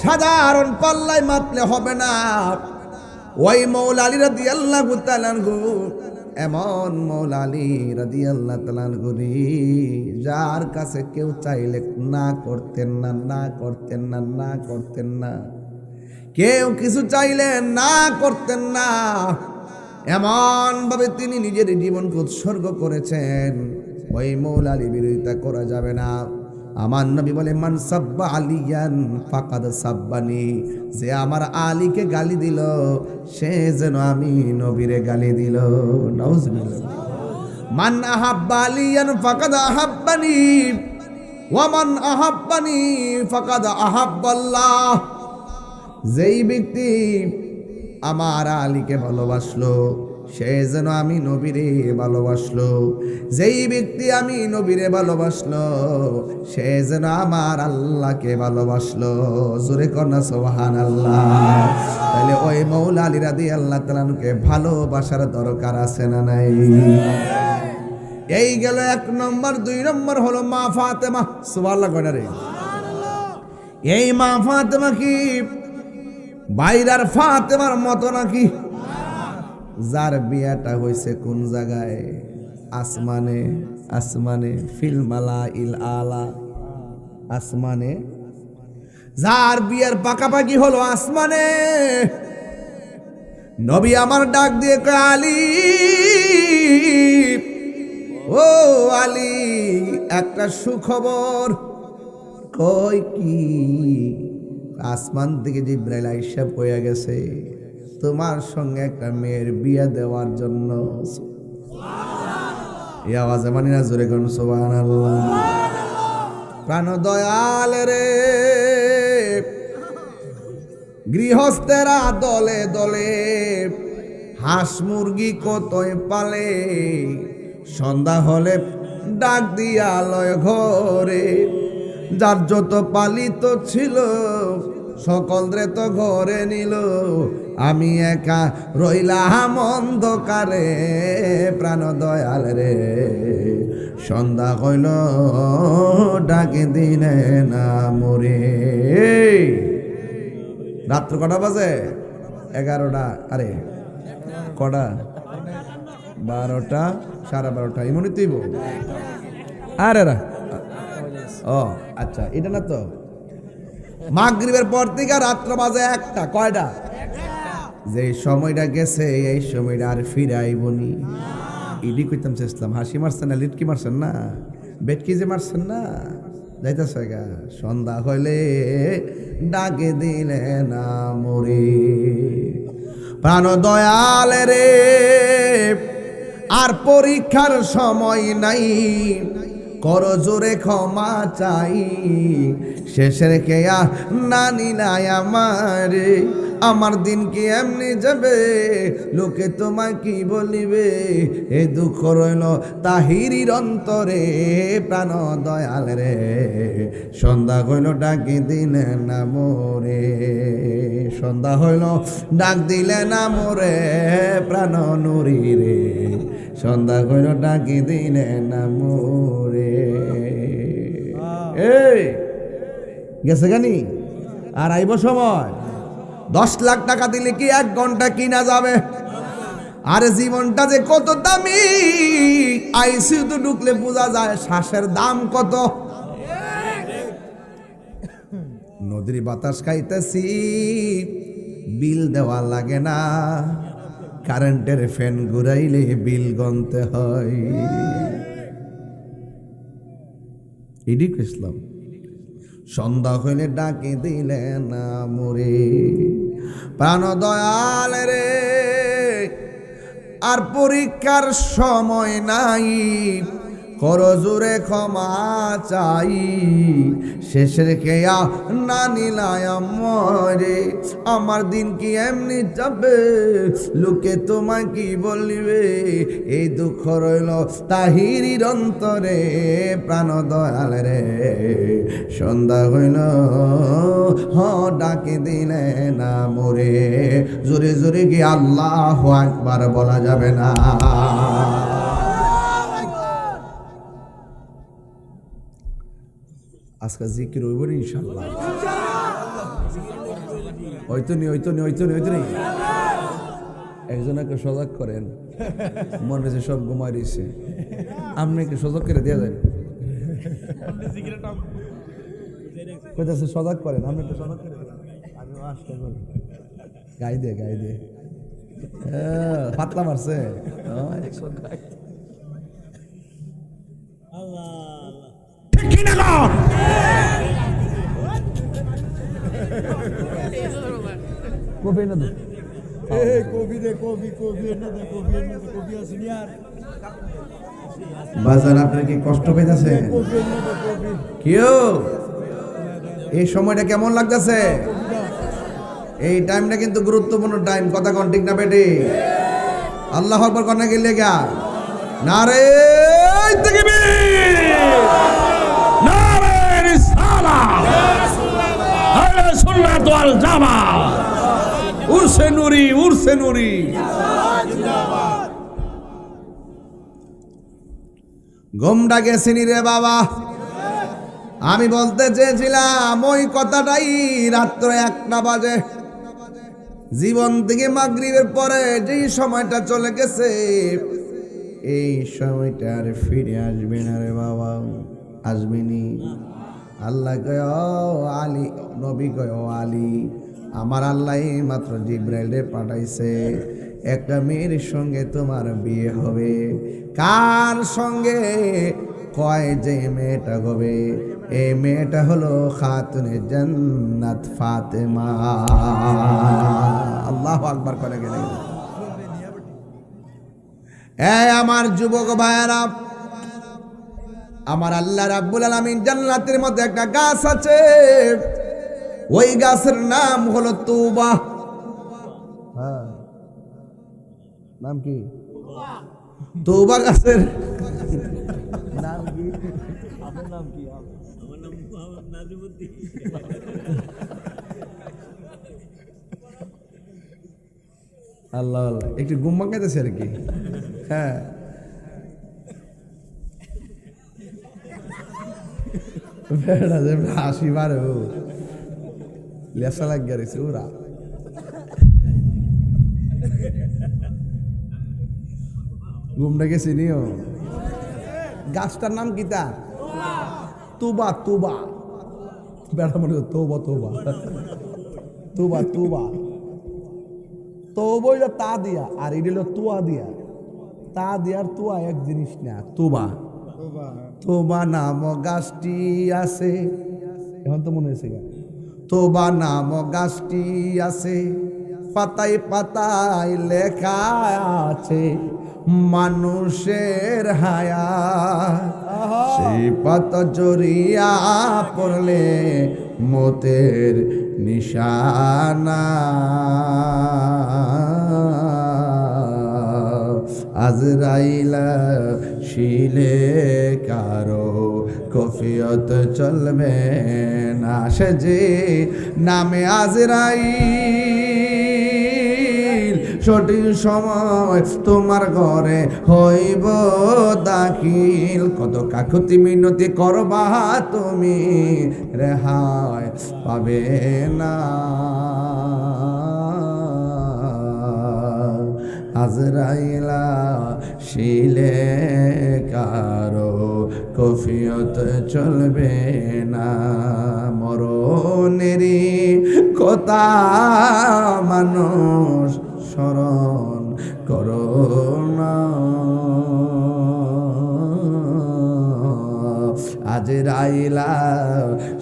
সাধারণ পাল্লায় মাপলে হবে না। ওই মৌলা আলী রাদিয়াল্লাহু তাআলা আনহু এমন মৌলা আলী রাদিয়াল্লাহু তাআলা আনহু যার কাছে কেউ চাইলে না করতেন না, না করতেন না, না করতেন না, কেউ কিছু চাইলে না করতেন না। এমন ভাবে তিনি নিজের জীবনকে উৎসর্গ করেছেন, ওই মৌলা আলী বিরোধিতা করা যাবে না। আমার নবী বলে, মান সাব্বা আলিয়ান ফাকাদ সাব্বানি, যে আমার আলীকে গালি দিল সে যেন আমি নবীরে গালি দিল। নাউজুবিল্লাহ। মান আহাব্বা আলিয়ান ফাকাদ আহাব্বানি ওয়া মান আহাব্বানি ফাকাদ আহাব্বাল্লাহ। যেই ব্যক্তি আমার আলীকে ভালোবাসলো সে যেন আমি নবীরে ভালোবাসলো, যেই ব্যক্তি আমি নবীরে ভালোবাসলো সে যেন আমার আল্লাহকে ভালোবাসলো। জোরে কন্যা সুবহানাল্লাহ। তাহলে ওই মৌলা আলী রাদিয়াল্লাহু তাআলা আনহুকে ভালোবাসার দরকার আছে না নাই? এই গেল 1 নম্বর। 2 নম্বর হলো মা ফাতেমা। সুবহানাল্লাহ কয় না রে? এই মা ফাতেমা কি বাইরার ফাতেমার মতো নাকি? যার বিয়াটা হয়েছে কোন জায়গায়? আসমানে। আসমানে ফিল মালাইল আলা, আসমানে। যার বিয়ার পাকাপাকি হলো আসমানে। নবী আমার ডাক দিয়ে কয়, আলী, ও আলী, একটা সুখবর। কই কি? আসমান থেকে জিবরাইল আইসা পড়ে গেছে তোমার সঙ্গে একটা মেয়ের বিয়ে দেওয়ার জন্য। এই আওয়াজে মানি না? জোরে কোন সুবহানাল্লাহ। প্রাণ দয়াল রে, গৃহস্থেরা দলে দলে হাঁস মুরগি কতই পালে, সন্ধ্যা হলে ডাক দিয়া লয় ঘরে। যার যত পালিত ছিল সকলরে তো ঘরে নিল, আমি একা রইলাম অন্ধকারে। প্রাণ দয়াল রে, সন্ধ্যা হইল ডাকে দিনে না মরে। রাত্র কটা বাজে? 11টা। আরে কটা? 12টা, 12:30 এমনই তুইব। আরে রা, ও আচ্ছা, এটা না তো। মাগরিবের পর থেকে রাত্র বাজে 1টা। কয়টা? যে সময়টা গেছে এই সময়টা আর ফিরাইবনি। ইডি কইতাম চেষ্টাম। হাসি মারছেন না, লিটকি মারছেন না, বেটকি যে মারছেন না, যাইতেছে গা। সন্ধ্যা হইলে ডাকে দিলে না মরে। প্রাণ দয়াল রে, আর পরীক্ষার সময় নাই, কর জোরে ক্ষমা চাই। শেষের কেয়া না নিলাই আমারে, আমার দিন কি এমনি যাবে, লোকে তোমায় কি বলিবে। এ দুঃখ রইল তাহিরির অন্তরে। প্রাণ দয়াল রে, সন্ধ্যা হইল ডাকি দিলে না মোরে। সন্ধ্যা হইল ডাক দিলে না মোরে। প্রাণ নুরি রে, সন্ধ্যা হইল ডাকি দিলে না মোরে। এই গেছে গানি, আর আইব সময়। 10 লাখ টাকা দিলে কি 1 ঘন্টা কিনা যাবে? আরে জীবনটা যে কত দামি, আইসিইউতে ঢুকলে বোঝা যায় শ্বাসের দাম কত। নদীর বাতাস খাইতেছি, বিল দেওয়া লাগে না, কারেন্টের ফ্যান ঘুরাইলে বিল গনতে হয়। এদিক ইসলাম। সন্ধ্যা হইলে ডাকে দিলে না মোরে। প্রাণ দয়াল রে, আর পরীক্ষার সময় নাই, কর জোরে ক্ষমা চাই। শেষের কেয়া না নিলাই আমারে, আমার দিন কি এমনি যাবে, লোকে তোমায় কি বলিবে। এই দুঃখ রইল তাহিরির অন্তরে। প্রাণ দয়াল রে, সন্ধ্যা হইল ডাকে দিলে না মোরে। জোরে জোরে কি আল্লাহু আকবার বলা যাবে না? আজকে জিকির হইব ইনশাআল্লাহ। ওইতো নি একজনকে সজাগ করেন, মনে হচ্ছে সব ঘুমাই রয়েছে, আপনি একটু সজাগ করে দিয়ে দেন। কইতাছে সজাগ করেন, আপনি একটু সজাগ করে দেন। আমি আশা করি গাই দে পাতলা মারছে। ঠিক কি না কবি না তো বাজার আপনার কি কষ্ট পেয়েছে? কেউ এই সময়টা কেমন লাগতেছে? এই টাইমটা কিন্তু গুরুত্বপূর্ণ টাইম, কথা কোন ঠিক না বেটি? আল্লাহ আকবার কন্যা গেলে গা নারে তাকবীর, নারে রিসালাত, আহলে সুন্নাত ওয়াল জামাত, উরসে নুরি। ঘুমটা গেছিনি রে বাবা। আমি বলতে চেয়েছিলাম ওই কথাটাই রাত্র 1টা বাজে। জীবন থেকে মাগরিবের পরে যেই সময়টা চলে গেছে, এই সময়টা আর ফিরে আসবে না রে বাবা, আসবেনি। আল্লাহ কয় আলী, নবী কয় আলী, আমার আল্লাহ মাত্র জিব্রাইলে পাঠাইছে, একটা মেয়ের সঙ্গে তোমার বিয়ে হবে। কার সঙ্গে? কয় যে মেয়েটা হবে, এই মেয়েটা হলো খাতুনে জান্নাত ফাতেমা। আল্লাহু আকবার করে গেলেন। এই আমার যুবক ভাইয়েরা, আমার আল্লাহ রাব্বুল আলামিন জান্নাতের মধ্যে একটা গাছ আছে, ওই গাছের নাম হলো তওবা। হ্যাঁ, নাম কি? তওবা গাছের নাম কি? আপনার নাম কি? আমার নাম মোহাম্মদ নাজিমউদ্দিন। আল্লাহ আল্লাহ, একটু গুম্মা খাইতেছে আর কি। হ্যাঁ, বেড়া যে হাসি মারে, ও লেসা লাগিয়ে রয়েছে ওরা। ঘুমটা গেছি নিও। গাছটার নাম কি? তা তুবা। বেড়া মনে তৌবা তৌবা তা দিয়া, আর এটা হলো তুয়া দিয়া। তা দিয়ার তুয়া এক জিনিস না। তোবা নাম গাছটি আছে, এখন তো মনে হয়েছে। তোবা নাম গাছটি আছে, পাতায় লেখা আছে মানুষের হায়াত। সেই পাতা জড়িয়া পড়লে মতের নিশানা। আজরাইলা শিলে কারো কফিয়ত চলবে না, সে যে নামে আজরাইল সঠিক সময় তোমার ঘরে হইব দাখিল। কত কাকুতি মিনতি করবা তুমি, রেহাই পাবে না। আজরাইলা শিলে কারো কফিয়ত চলবে না। মরণেরই কথা মানুষ স্মরণ করো না। আজরাইলা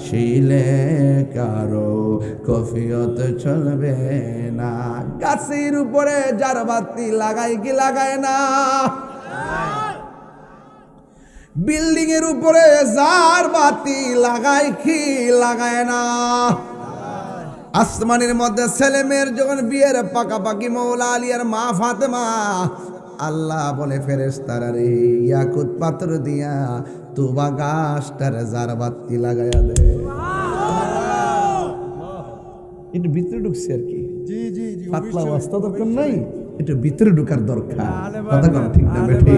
শিলে কারো কফিয়ত চলবে না। গাছের উপরে যার বাতি লাগায় কি লাগায় না? বিল্ডিং এর উপরে যার বাতি লাগায় কি লাগায় না? আসমানের মধ্যে ছেলে মেয়ের যখন বিয়ের পাকাপাকি মৌলা আলী আর মা ফাতেমা, আল্লাহ বলে ফেরেশতারা রে ইয়াকুত পাথর দিয়া তুবা গাছটার যার বাতি লাগাইয়া দে। একটু ভিতরে ঢুকছে আর কি। পাতলা অবস্থা দরকার নাই, একটু ভিতরে ঢুকার দরকার। কথা কোন ঠিক না বেঠি?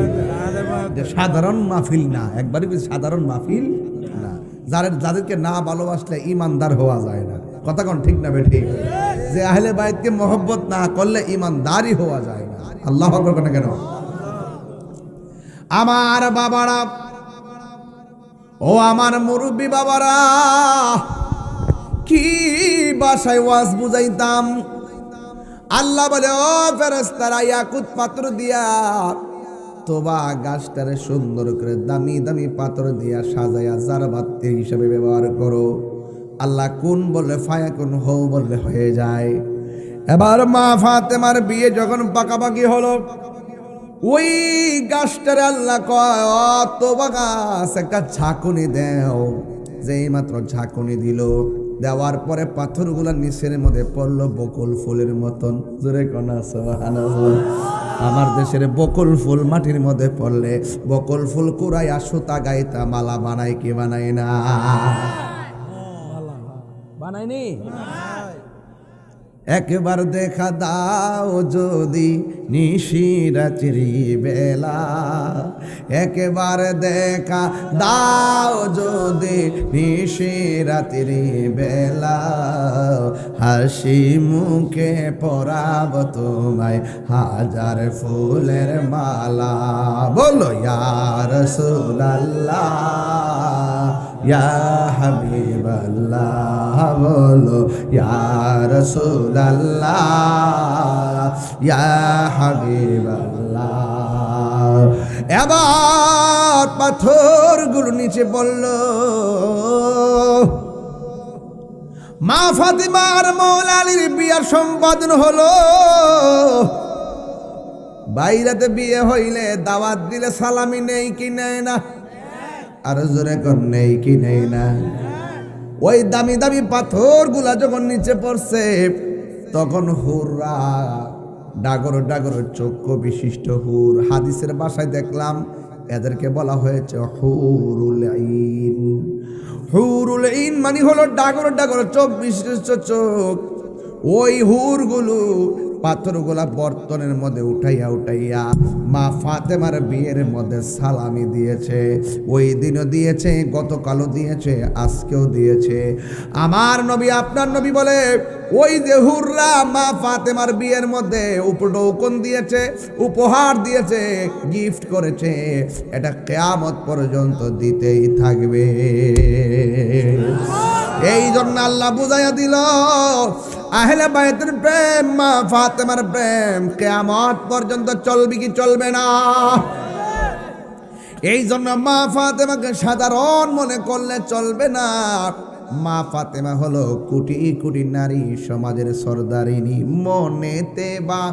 সাধারণ মাহফিল না, একবারই সাধারণ মাহফিল না। যাদেরকে না ভালোবাসলে ইমানদার হওয়া যায় না। কথা কোন ঠিক না বেঠিক? যে আহলে বাইতকে মহব্বত না করলে ইমানদারি হওয়া যায় না। আল্লাহু আকবার কোন কেন? আমার বাবারা, ও আমার মুরব্বী বাবারা, কি ভাষায় ওয়াজ বুঝাইতাম। আল্লাহ বলে, ও ফেরেশতারা ইয়াকুত পাথর দিয়া তোবা গাছটারে সুন্দর করে দামি দামি পাথর দিয়া সাজাইয়া জারবাতি হিসেবে ব্যবহার করো। আল্লাহ কোন বললে ফায়াকুন, হো বললে হয়ে যায়। এবার মা ফাতেমার বিয়ে যখন পাকাপাকি হলো, ওই গাছটারে আল্লাহ কয়, ও তোবা গাছ একটা ঝাঁকুনি দেও। যেই মাত্র ঝাঁকুনি দিল, দেওয়ার পরে পাথরগুলা নিচের মধ্যে পড়লো বকুল ফুলের মতন। জোরে কনা সুবহানাল্লাহ। আমার দেশের বকুল ফুল মাটির মধ্যে পড়লে বকুল ফুল কুড়াইয়া সুতা গাইতা মালা বানাই কি বানাই না? বানাইনি? একবার দেখা দাও যদি নিশিরাত্রি বেলা, একবার দেখা দাও যদি নিশিরাত্রি বেলা, হাসি মুখে পরাব তোমায় হাজার ফুলের মালা। বলো ইয়া রাসূলুল্লাহ, ইয়া হাবিবাল্লাহ, বলো ইয়া রাসূলুল্লাহ, ইয়া হাবিবাল্লাহ। এবার পাথরগুলো নিচে পড়ল। মা ফাতিমার মৌলা আলীর বিয়ার সম্পাদন হলো। বাইরাতে বিয়ে হইলে দাওয়াত দিলে সালামি নেই কি নেয় না? আর জোরে কর, নেই কি নেই না? ওই দামি দামি পাথরগুলা যখন নিচে পড়ছে, তখন হুররা ডাগর ডাগর চক্ষু বিশিষ্ট হুর, হাদিসের ভাষায় দেখলাম এদেরকে বলা হয়েছে হুরুল আইন। হুরুল আইন মানে হলো ডাগর ডাগর চোখ বিশিষ্ট চোখ। ওই হুরগুলো পাথরগুলা বর্তনের মধ্যে উঠাইয়া উঠাইয়া মা ফাতেমার বিয়ের মধ্যে সালামি দিয়েছে। ওই দিনও দিয়েছে, গতকালও দিয়েছে, আজকেও দিয়েছে। আমার নবী, আপনার নবী বলে, ওই যে হুররা মা ফাতেমার বিয়ের মধ্যে উপঢৌকন দিয়েছে, উপহার দিয়েছে, গিফট করেছে, এটা কিয়ামত পর্যন্ত দিতেই থাকবে। এই জন্য আল্লাহ বুঝাইয়া দিল, আহলে বাইতের প্রেম, মা ফাতেমার প্রেম কিয়ামত পর্যন্ত চলবে কি চলবে না? এই জন্য মা ফাতেমাকে সাধারণ মনে করলে চলবে না। মা ফাতেমা হলো কোটি কোটি নারী সমাজের সর্দারিনী। মনেতে বা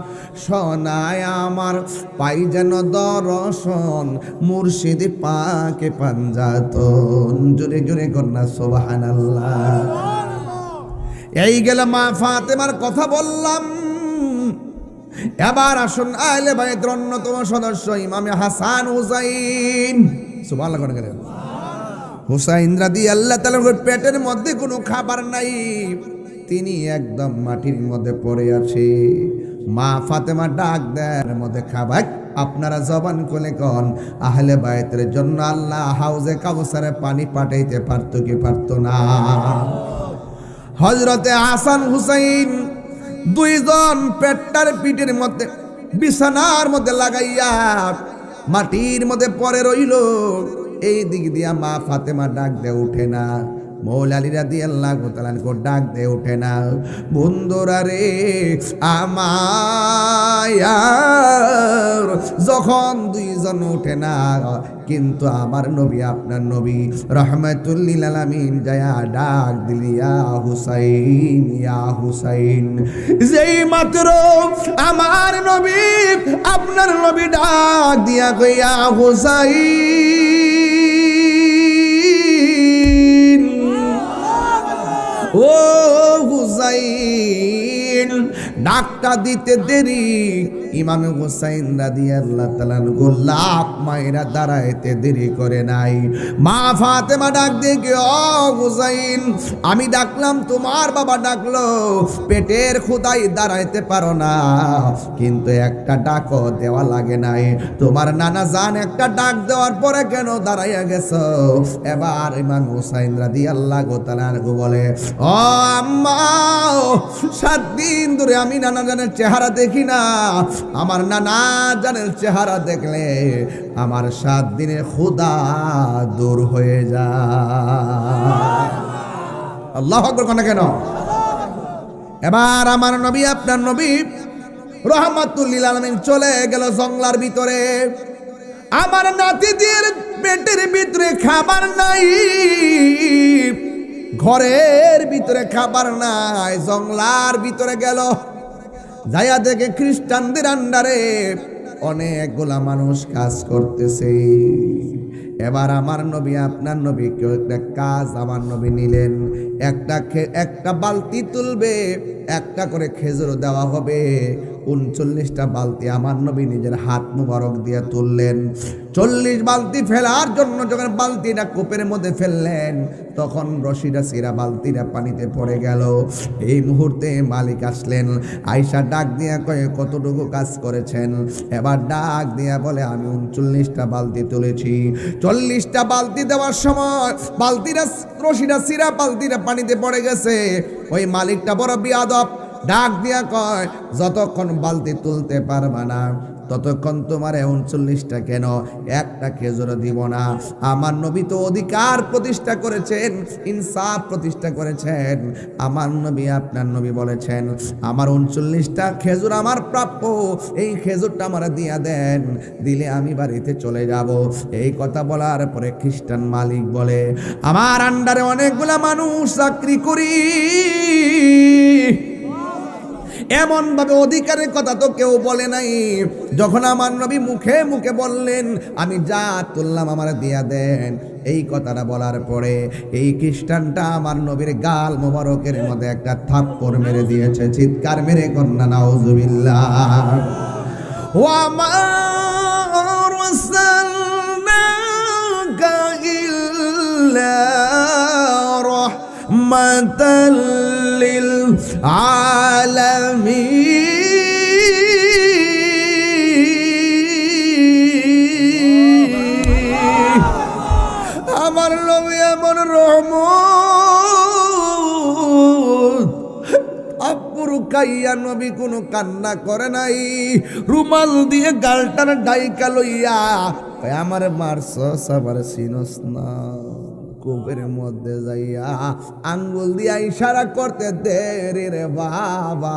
শোনায় আমার পাই যেন দর্শন, মুর্শিদ পাকে পাঞ্জাতন। জোরে জোরে কন্যা সুবহানাল্লাহ। এই গেল মা ফাতেমার কথা বললাম। এবার আসুন আহলে বাইতের অন্যতম সদস্য ইমামে হাসান হুসাইন। সুবহানাল্লাহ কোন গেলেন? হুসাইন রাদিয়াল্লাহু তাআলা পেটের মধ্যে কোনো খাবার নাই, তিনি একদম মাটির মধ্যে পড়ে আছে। মা ফাতেমা ডাক দেন মধ্যে খাবার। আপনারা জবান খুলে কোন আহলে বাইতের জন্য আল্লাহ হাউজে কাউসারে পানি পাঠাইতে পারতো কি পারতো না? হযরতে হাসান হুসাইন দুইজন পেটটার পিঠের মধ্যে বিছানার মধ্যে লাগাইয়া মাটির মধ্যে পড়ে রইল। এই দিক দিয়া মা ফাতেমা ডাক দিয়ে উঠে না, মৌলা আলী রাদিয়াল্লাহু তাআলা ডাক দিয়ে উঠে না। বন্ধুরা রে আমার, যখন দুইজন উঠে না, কিন্তু আমার নবী, আপনার নবী রাহমাতুল লিল আলামিন যায়া ডাক দিলি, ইয়া হুসাইন, ইয়া হুসাইন। যেই মাত্র আমার নবী, আপনার নবী ডাক দিয়া কই, ইয়া হুসাইন, ও হুসাইন। ডাকটা দিতে দেরি, ইমাম হুসাইন রাদিয়াল্লাহু তাআলা গোলাপ মায়েরা দাঁড়াইতে দেরি করে নাই। মা ফাতেমা ডাক দিয়ে, ও হুসাইন, আমি ডাকলাম, তোমার বাবা ডাকলো, পেটের ক্ষুধায় দাঁড়াইতে পারো না, কিন্তু একটা ডাকও দেওয়া লাগে নাই, তোমার নানা জান একটা ডাক দেওয়ার পরে কেন দাঁড়াইয়া গেছো? এবার ইমাম হুসাইন রাদিয়াল্লাহু তাআলা বলে, ও আম্মা, 7 দিন ধরে আমি নানা জানের চেহারা দেখি না, আমার নানা জানের চেহারা দেখলে আমার 7 দিনের ক্ষুধা দূর হয়ে যায়। আল্লাহু আকবার কোন কেন? এবার আমার নবী, আপনার নবী রাহমাতুল লিল আলামিন চলে গেল জঙ্গলার ভিতরে। আমার নাতিদের পেটের ভিতরে খাবার নাই, ঘরের ভিতরে খাবার নাই, জঙ্গলার ভিতরে গেল, যাইয়া দেখে খ্রিস্টানদের আন্ডারে অনেকগুলা মানুষ কাজ করতেছে। এবার আমার নবী, আপনার নবী কেউ একটা কাজ আমার নবী নিলেন, একটা বালতি তুলবে, একটা করে খেজুর দেওয়া হবে, 39টা বালতি আমার নবী নিজের হাত মুবারক দিয়ে তুললেন। 40 বালতি ফেলার জন্য যখন বালতিটা কূপের মধ্যে ফেললেন, তখন রশিটা চিরা বালতিটা পানিতে পড়ে গেল। এই মুহূর্তে মালিক আসলেন, আয়সা ডাক দিয়া কয়ে, কতটুকু কাজ করেছেন? এবার ডাক দিয়া বলে, আমি 39টা বালতি তুলেছি। 40টা বালতি দেওয়ার সময় বালতিটা রশিটা চিরা বালতিটা পানিতে পড়ে গেছে। ওই মালিকটা বড় বিয়াদব, ডাক দিয়া কয়, যতক্ষণ বালতি তুলতে পারবা না ততক্ষণ তোমার 39টা কেন, একটা খেজুর দিব না। আমার নবী তো অধিকার প্রতিষ্ঠা করেছেন, ইনসাফ প্রতিষ্ঠা করেছেন। আমার নবী, আপনার নবী বলেছেন, আমার 39টা খেজুর আমার প্রাপ্য, এই খেজুরটা আমার দিয়া দেন, দিলে আমি বাড়িতে চলে যাব। এই কথা বলার পরে খ্রিস্টান মালিক বলে, আমার আন্ডারে অনেকগুলা মানুষ চাকরি করি, এমন ভাবে অধিকারের কথা তো কেউ বলে নাই। যখন আমার নবী মুখে মুখে বললেন, আমি যা তুললাম আমার দিয়া দেন, এই কথাটা বলার পরে এই খ্রিস্টানটা আমার নবীর গাল মোবারকের মধ্যে একটা থাপ্পড় মেরে দিয়েছে। চিৎকার মেরে কন্যা নাউজুবিল্লাহ। ওয়া মা আরসালনাকা ইল্লা রাহমাতাল লিল আলামিন। আমার নবী এমন রহমত, আপুরু কাইয়া নবী কোনো কান্না করে নাই, রুমাল দিয়ে গালটার ডাইকা লইয়া আমার মারছস, আমার চিনস না। কূপের মধ্যে যাইয়া আঙ্গুল দিয়া ইশারা করতে দেরি রে বাবা,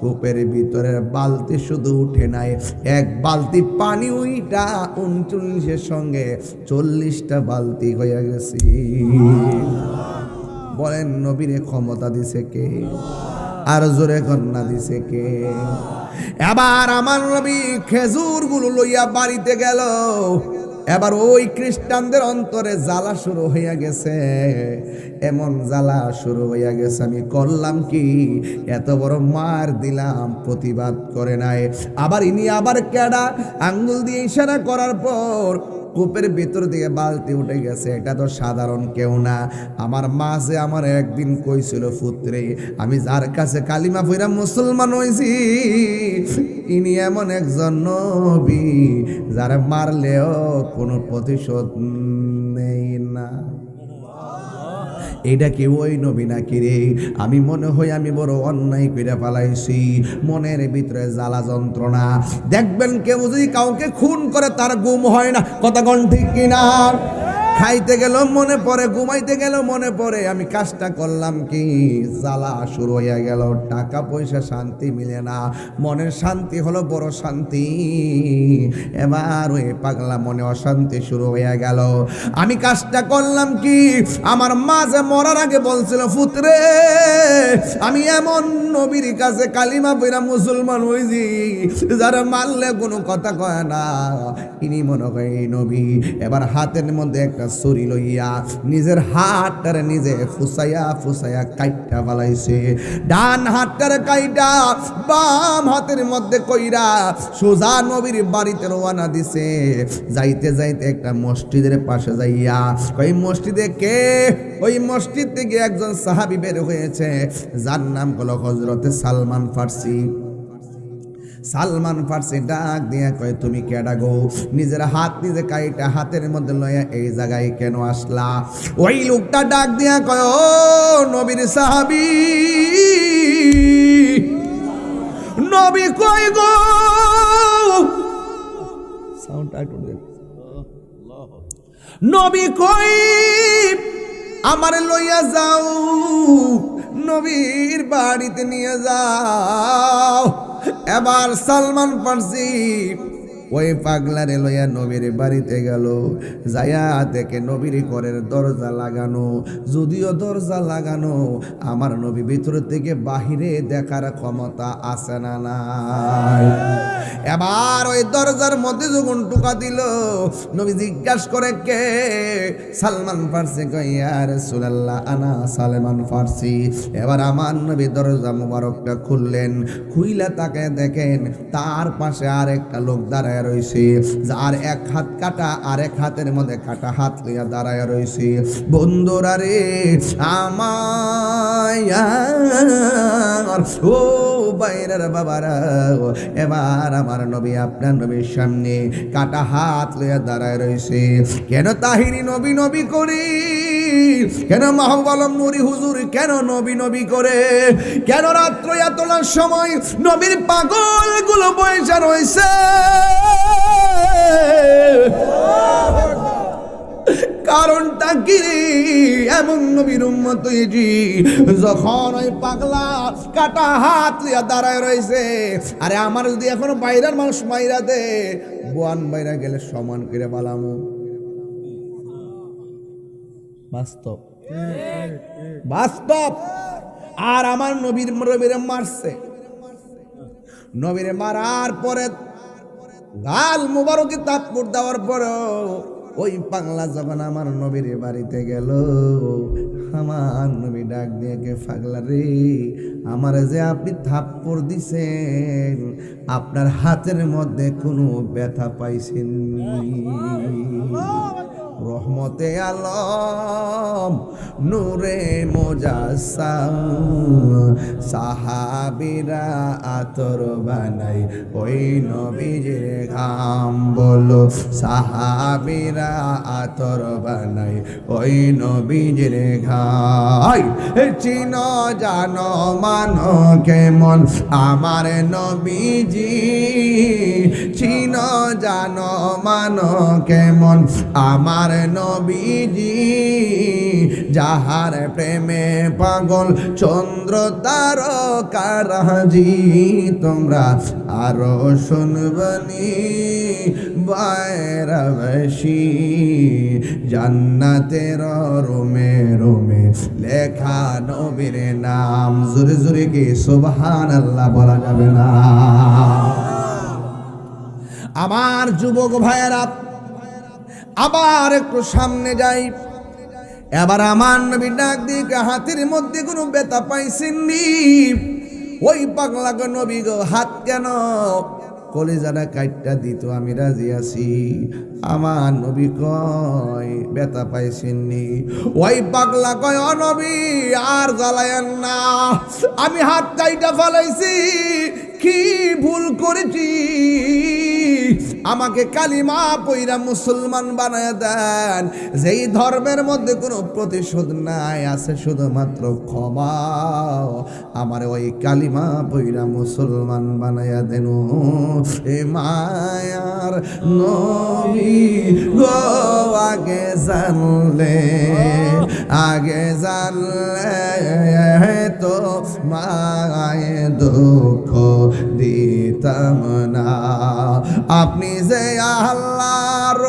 কূপের ভিতরের বালতি শুধু উঠে নাই, এক বালতি পানি উইটা 39-এর সঙ্গে 40টা বালতি হয়ে গেছি। বলেন নবীরে ক্ষমতা দিছে কে? আর জোরে কন্যা দিছে কে? এবার আমার নবী খেজুরগুলো লইয়া বাড়িতে গেল। এবার ওই খ্রিস্টানদের অন্তরে জ্বালা শুরু হইয়া গেছে, এমন জ্বালা শুরু হইয়া গেছে, আমি করলাম কি, এত বড় মার দিলাম, প্রতিবাদ করে নাই। আবার ইনি আবার কেডা, আঙ্গুল দিয়ে ইশারা করার পর কূপের ভিতর দিকে বালতি উঠে গেছে। এটা তো সাধারণ কেউ না। আমার মা যে আমার একদিন কইছিল, পুত্রে, আমি যার কাছে কালিমা পইরা মুসলমান হইছি, ইনি এমন একজন নবী যারা মারলেও কোনো প্রতিশোধ নেই না। এইটা কি ওই নবী নাকি রে? আমি মনে হয় আমি বড় অন্যায় করে পালাইছি, মনের ভিতরে জ্বালা যন্ত্রণা। দেখবেন কেউ যদি কাউকে খুন করে তার গুম হয় না, কথা কোন ঠিক কিনা? খাইতে গেল মনে পড়ে, ঘুমাইতে গেল মনে পড়ে, আমি কাজটা করলাম কি, জ্বালা শুরু হয়ে গেল। টাকা পয়সা শান্তি মিলে না, মনের শান্তি হলো বড় শান্তি। এবার ওই পাগলা মনে অশান্তি শুরু হয়ে গেল। আমি কাজটা করলাম কি, আমার মা যে মরার আগে বলছিল, পুত্রে আমি এমন নবীর কাছে কালিমা পড়া মুসলমান হইছি যারা মানলে কোনো কথা কয় না, ইনি মনে হয় এই নবী। এবার হাতের মধ্যে একটা ছুরি লইয়া নিজের হাতটারে নিজে ফুসাইয়া ফুসাইয়া কাইটা ফেলাইছে। ডান হাতটারে কাইটা বাম হাতের মধ্যে কইরা সোজা নবীর বাড়িতে রওনা দিছে। যাইতে যাইতে একটা মসজিদের পাশে যাইয়া ওই মসজিদে কে, ওই মসজিদ থেকে একজন সাহাবী বের হয়েছে যার নাম হলো হযরতে সালমান ফার্সি। সালমান ফার্সি ডাক দিয়া কয়, তুমি কেডা গো? নিজের হাত নিজে কাইটা হাতের মধ্যে লইয়া এই জায়গায় কেন আসলা? ওই লোকটা ডাক দিয়া কয়, ও নবীর সাহাবী, নবী কই গো? সাউন্ডটা একটু দেন। নবী কই? আমারে লইয়া যাও, নবীর বাড়িতে নিয়ে যাও। এবার সালমান ফার্সি ওই পাগলারে লইয়া নবীর বাড়িতে গেল। যায়া দেখে নবীর ঘরের দরজা লাগানো। যদিও দরজা লাগানো, আমার নবী ভিতর থেকে বাহিরে দেখার ক্ষমতা আছে না নাই? এবার ওই দরজার মধ্যে যখন টোকা দিল, নবী জিজ্ঞাসা করে, কে? সালমান ফার্সি কয়, ইয়া রাসূলুল্লাহ, আনা সালমান ফার্সি। এবার আমার নবী দরজা মুবারকটা খুললেন। খুইলা তাকে দেখেন তার পাশে আর একটা লোক দাঁড়ায় রয়েছে, যার এক হাত কাটা আর এক হাতের মধ্যে কাটা হাত লইয়া দাঁড়ায় রয়েছে। বন্ধুরা রে আমার, ও বাইরের বাবারা, এবার আমার নবী আপনার নবীর সামনে কাটা হাত লইয়া দাঁড়ায় রয়েছে। কেন তাহিরি নবী নবী করি? কেন মাহবুব আলম নুরি হুজুর কেন নবী নবী করে? কেন রাত্র এতলার সময় নবীর পাগল গুলো বসে রয়েছে? কারণটা কি? এমন নবীর উম্মত হইছি যখন ওই পাগলা কাটা হাত লিয়া দাঁড়ায় রয়েছে, আরে আমার যদি এখন বাইরের মানুষ মাইরা দে, বোয়ান বাইরা গেলে সমান করে পালামু। বাস্তব বাস্তব। আর আমার নবীর মারছে, নবীরে মারার পরে গাল মুবারকে তাপড় দেওয়ার পরেও ওই পাগলা যখন আমার নবীর বাড়িতে গেল, আমার নবী ডাক দিয়ে কে, পাগলা রে, আমার যে আপনি থাপ্পড় দিছেন, আপনার হাতের মধ্যে কোনো ব্যথা পাইছেন? রহমতে আলম নূরে মুজাসসাম সাহাবীরা আতর বানাই ওই নবীজির ঘাম। বলো সাহাবীরা আতর বানাই ওই নবীজির ঘাম। চিনো জানো মানো কেমন আমার নবীজি, চিনো জানো মানো কেমন আমার নবীজি, যাহার প্রেমে পাগল চন্দ্র তারকারাজি। তোমরা আরো শুনবনি বাইরাবাসী, জান্নাতের রোমে রোমে লেখা নবীর নাম। জোরে জোরে কি সুবহানাল্লাহ বলা যাবে না? আমার যুবক ভাইয়েরা, আবার একটু সামনে যাই। এবার আমার নবী ডাক দিয়ে, হাতের মধ্যে কোনো ব্যথা পাইছেননি? ওই পাগলাকে, নবী গো হাত কেন? কলিজাটা কাইটটা দিত, আমি রাজি আছি। আমার নবী কয়, ব্যথা পাইছেননি? ওই পাগলা কয়, ও নবী আর জ্বালায়েন না, আমি হাত কাইটা ফেলাইছি, কি ভুল করেছি, আমাকে কালিমা পইরা মুসলমান বানায় দেন। যেই ধর্মের মধ্যে কোনো প্রতিশোধ নাই, আছে শুধুমাত্র ক্ষমা। আমার ওই কালিমা পইরা মুসলমান বানায়া দেন। এ মায়ার নবী গো, আগে জানলে তো মায়ে দুঃখ দিতাম না। আপনি যে আল্লাহর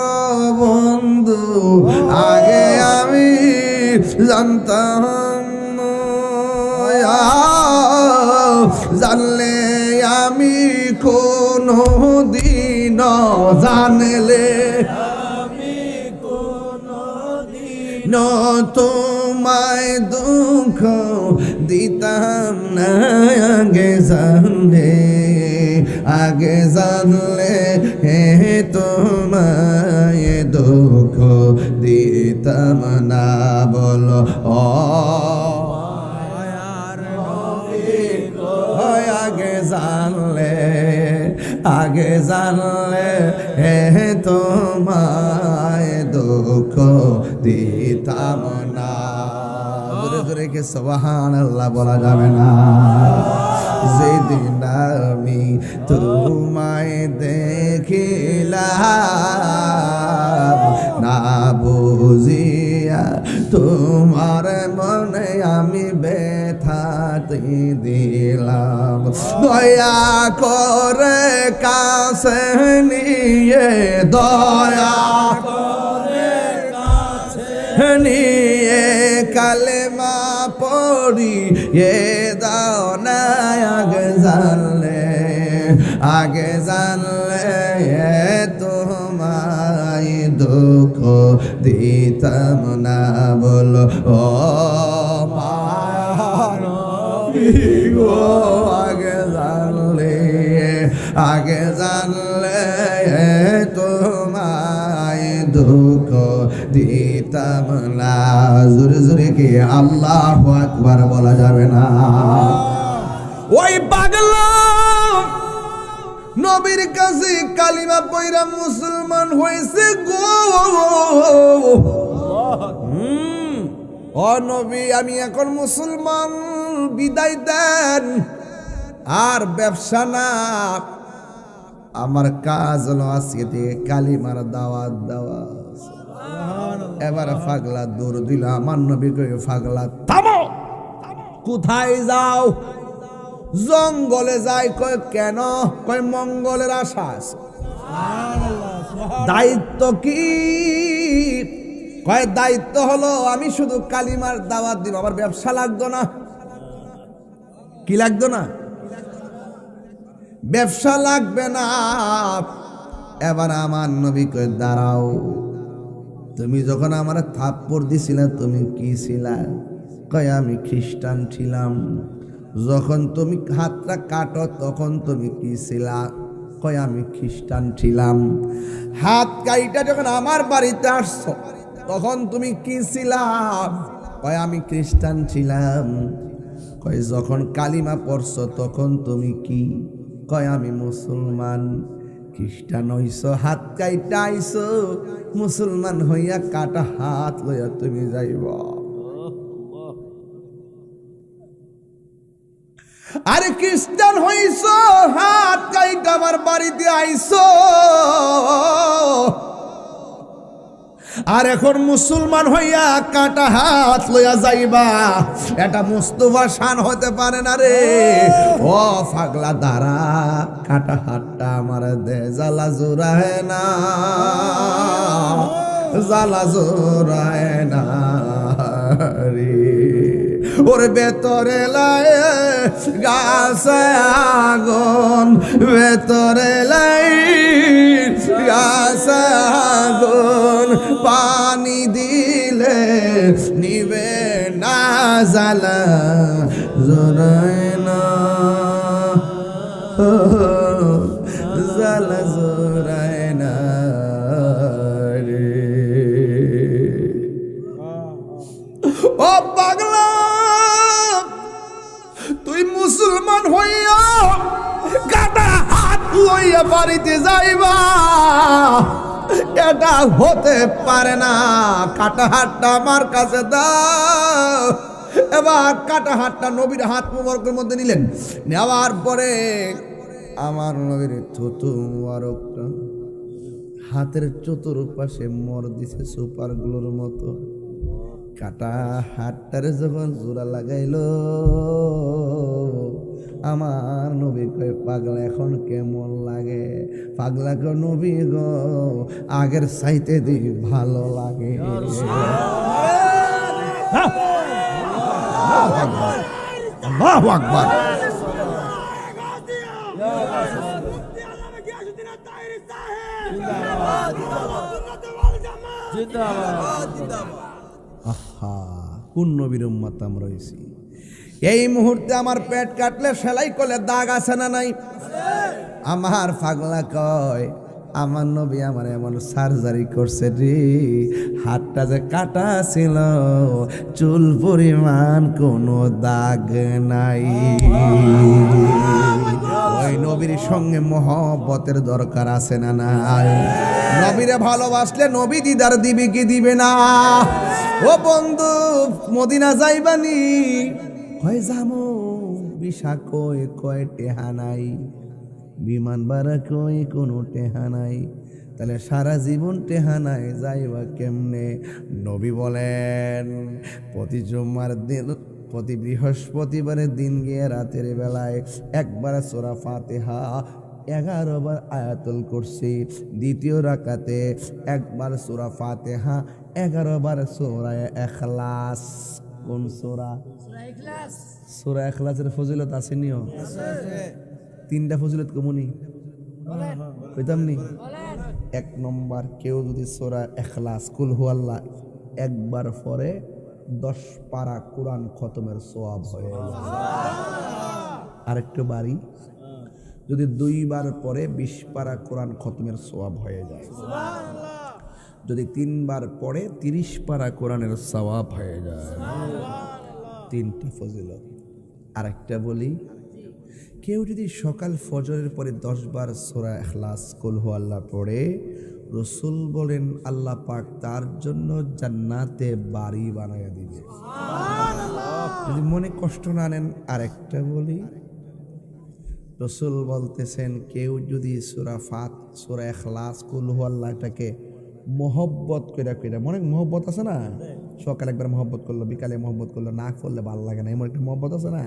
বন্ধু, আগে আমি জানতাম। জানলে তোমায় দুঃখ দিতাম না আগে জানলে তোমায় দুঃখ দিতাম না বলো আগে জানলে তোমায় দুঃখ দিতাম না। জোরে জোরে কে সুবহানাল্লাহ বলা যাবে না? যেদিন আমি তোমায় দেখিলাম না বুঝিয়া তোমার মনে আমি ব্যথা দিলাম, দয়া করে কাছে নিয়ে দয়া করে কাছে নিয়ে কালেমা পড়ি এ দাও না আগে জানলে তোমায় দুঃখ দিতাম না বলো ও আগে জানলে তোমায় দুঃখ দিতাম না। জোরে জোরে কি আল্লাহু আকবার বলা যাবে না? ওই পাগলা নবীর কাছে কালিমা পয়রা মুসলমান হয়েছে গো। ও নবী, আমি এখন মুসলমান, বিদায় দেন। আর ব্যবসা না, আমার কাজ হলো আজকে থেকে কালিমার দাওয়াত দেওয়া। এবার পাগলা দৌড় দিল, আমার নবী কয়ে পাগলা থামো, কোথায় যাও? জঙ্গলে যাই। কয় কেন? কয় মঙ্গলের আশা আছে। দায়িত্ব কি? কয় দায়িত্ব হলো আমি শুধু কালিমার দাওয়াত দিব, আমার ব্যবসা লাগতো না। কি লাগতো না? ব্যবসা লাগবে না। এবার আমার নবী কয় দাঁড়াও, তুমি যখন আমার থাপ্পড় দিছিলে তুমি কি ছিলা? কয় আমি খ্রিস্টান ছিলাম। যখন তুমি হাতটা কাটো তখন তুমি কি ছিলা? কয় আমি খ্রিস্টান ছিলাম। হাত কাইটা যখন আমার বাড়িতে আসছো তখন তুমি কি ছিলা? কয় আমি খ্রিস্টান ছিলাম। কয় যখন কালিমা পড়ছো তখন তুমি কি? কয় আমি মুসলমান। খ্রিস্টান হইছো, হাত কাইটা আইছো, মুসলমান হইয়া কাটা হাত লইয়া তুমি যাইবা। আরে খ্রিস্টান হইছো, হাত কাইটা আমার বাড়িতে আইছো, আর এখন মুসলমান হইয়া কাটা হাত লইয়া যাইবা। এটা মুস্তফা শান হতে পারে না রে। ও পাগলা দাঁড়া, কাটা হাতটা আমার দে, জ্বালা জোড়ায় না, জ্বালা জোড়ায় না রে। ওর ভেতরে লাই গাছে আগুন, ভেতরে লাই গাছে আগুন, পানি দিলে নিবে না, জ্বালা জোড়ায় না, জ্বালা জোড়ায় না রে। ও পাগলা, তুই মুসলমান হইয়া কাটা হাত লইয়া বাড়িতে যাইবা, এটা হতে পারে না। কাটা হাতটা আমার কাছে দাও। এবার কাটা হাতটা নবীর হাত মুবারকের মধ্যে নিলেন। নেওয়ার পরে আমার নবীর থুতু মুবারকটা হাতের চতুর্পাশে মর দিছে সুপারগুলোর মতো। কাটা হাতটারে যখন জোড়া লাগাইলো, আমার নবী কয় পাগলা এখন কেমন লাগে? পাগলা গো নবী গো, আগের চাইতে দি ভালো লাগে। আল্লাহু আকবার। আহা, কোন নবীর উম্মত আমরা হইছি। এই মুহূর্তে আমার পেট কাটলে সেলাই করলে দাগ আছে না নাই? আমার পাগলা কয় আমার নবী আমার এমন সার্জারি করছে রে, হাতটা যে কাটা ছিল চুল পরিমাণ কোনো দাগ নাই। ওই নবীর সঙ্গে মহব্বতের দরকার আছে না নাই? নবীরে ভালোবাসলে নবী দিদার দিবে কি দিবে না? ও বন্ধু মদিনা যাইবানি কয় যামো, বিশা কয় কয় টেহা নাই, বিমান ভাড়া কই কোনো টেহা নাই। তাহলে সারা জীবন টেহা নাই যাইবা কেমনে? নবী বলেন প্রতি জুম্মার দিন, প্রতি বৃহস্পতিবারের দিন গিয়ে রাতের বেলায় একবার সূরা ফাতিহা 11 বার আয়াতুল কুরসি, দ্বিতীয় রাকাতে একবার সূরা ফাতিহা 11 বার সূরা ইখলাস। কোন সূরা? সূরা ইখলাসের ফজিলত আসেনিও? তিনটা ফজিলত কমনি কইতাম নি? 1 নম্বর, কেউ যদি সূরা ইখলাস কুল হুয়াল্লাহ একবার পড়ে 10 পারা কোরআন খতমের সওয়াব হয়ে যায়। আরেকটু বাড়ি, যদি 2 বার পড়ে 20 পারা কোরআন খতমের সওয়াব হয়ে যায়। যদি 3 বার পড়ে 30 পারা কোরআনের সওয়াব হয়ে যায়। 3টা ফজিলত। আরেকটা বলি, কেউ যদি সকাল ফজরের পরে 10 বার সূরা ইখলাস কুল হুয়াল্লাহ পড়ে, রাসূল বলেন আল্লাহ পাক তার জন্য জান্নাতে বাড়ি বানায়া দিবে। যদি মনে কষ্ট না নেন আরেকটা বলি, রাসূল বলতেছেন কেউ যদি সূরা ইখলাস কুল হুয়াল্লাহটাকে মহব্বত কইরা, মনে মহব্বত আছে না, সকালে একবার মহব্বত করলো, বিকালে মহব্বত করলো, না করলে ভালো লাগে না, এমন একটা মহব্বত আছে না।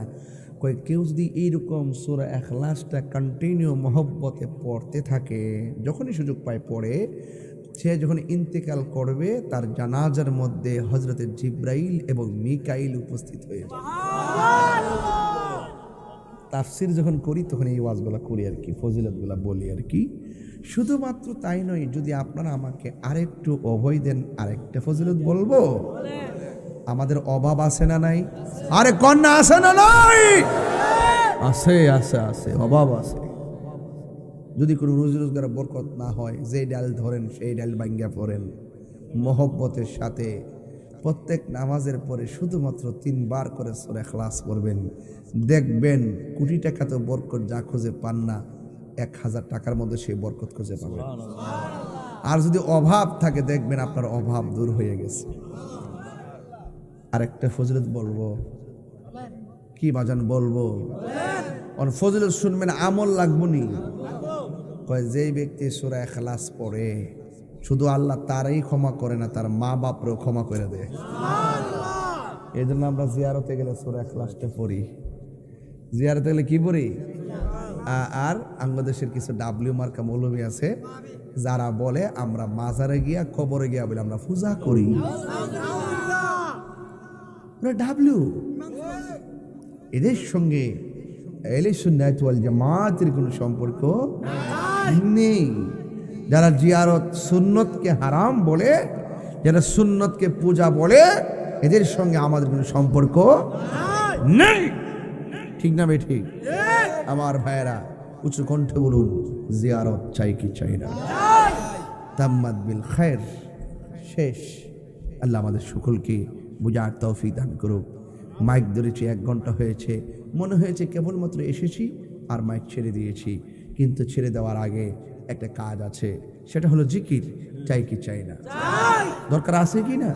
কেউ যদি এইরকম সূরা ইখলাসটা কন্টিনিউ মহব্বতে পড়তে থাকে, যখনই সুযোগ পায় পড়ে, সে যখন ইন্তেকাল করবে তার জানাজার মধ্যে হযরতে জিবরাইল এবং মিকাইল উপস্থিত হয়ে যায়। তাফসীর যখন করি তখন এই ওয়াজগুলো করি আর কি, ফজিলতগুলো বলি আর কি। শুধুমাত্র তাই নয়, যদি আপনারা আমাকে আরেকটু অভয় দেন আরেকটা ফজিলত বলবো। আমাদের অভাব আছে না নাই? আরে কন্যা আছে না নাই? আছে আছে আছে, অভাব আছে। যদি কোনো রোজি রোজগার বরকত না হয়, যে ডাল ধরেন সেই ডাল ভাঙ্গা পড়েন, মহব্বতের সাথে প্রত্যেক নামাজের পরে শুধুমাত্র 3 বার করে সূরা ইখলাস পড়বেন, দেখবেন কোটি টাকা তো বরকত যা খুঁজে পান না, 1000 টাকার মধ্যে সেই বরকত খুঁজে পাবেন। আর যদি অভাব থাকে দেখবেন আপনার অভাব দূর হয়ে গেছে। আরেকটা ফজিলত বলবো, কি বাজান বলবো? ফজিলত শুনবেন, আমল লাগবো নি। কয় যেই ব্যক্তি সূরা ইখলাস পড়ে শুধু আল্লাহ তারই ক্ষমা করে না, তার মা বাপরেও ক্ষমা করে দেয়। এই জন্য আমরা জিয়ারতে গেলে সূরা ইখলাসটা পড়ি। জিয়ারতে গেলে কি পড়ি? আর বাংলাদেশের কিছু ডাব্লিউ মার্কা মৌলবী আছে যারা বলে আমরা মাজারে গিয়া কবরে গিয়া বলে আমরা পূজা করি। ডাব্লিউ, এদের সঙ্গে আহলে সুন্নাত ওয়াল জামাতের কোনো সম্পর্ক নেই। যারা জিয়ারত সুন্নতকে হারাম বলে, যারা সুন্নতকে পূজা বলে, এদের সঙ্গে আমাদের কোনো সম্পর্ক নেই। ঠিক না বে ঠিক? আমার ভাইয়েরা উচ্চ কণ্ঠে বলুন, জিয়ারত চাই কি চাই না? তাম্মাত বিল খায়র। শেষ। আল্লাহ আমাদের সকলকে বুঝার তৌফিক দান করুক। মাইক ধরেছি 1 ঘন্টা হয়েছে, মনে হয়েছে কেবলমাত্র এসেছি আর মাইক ছেড়ে দিয়েছি, কিন্তু ছেড়ে দেওয়ার আগে একটা কাজ আছে, সেটা হলো জিকির। চাই কি চাই না? দরকার আছে কি না?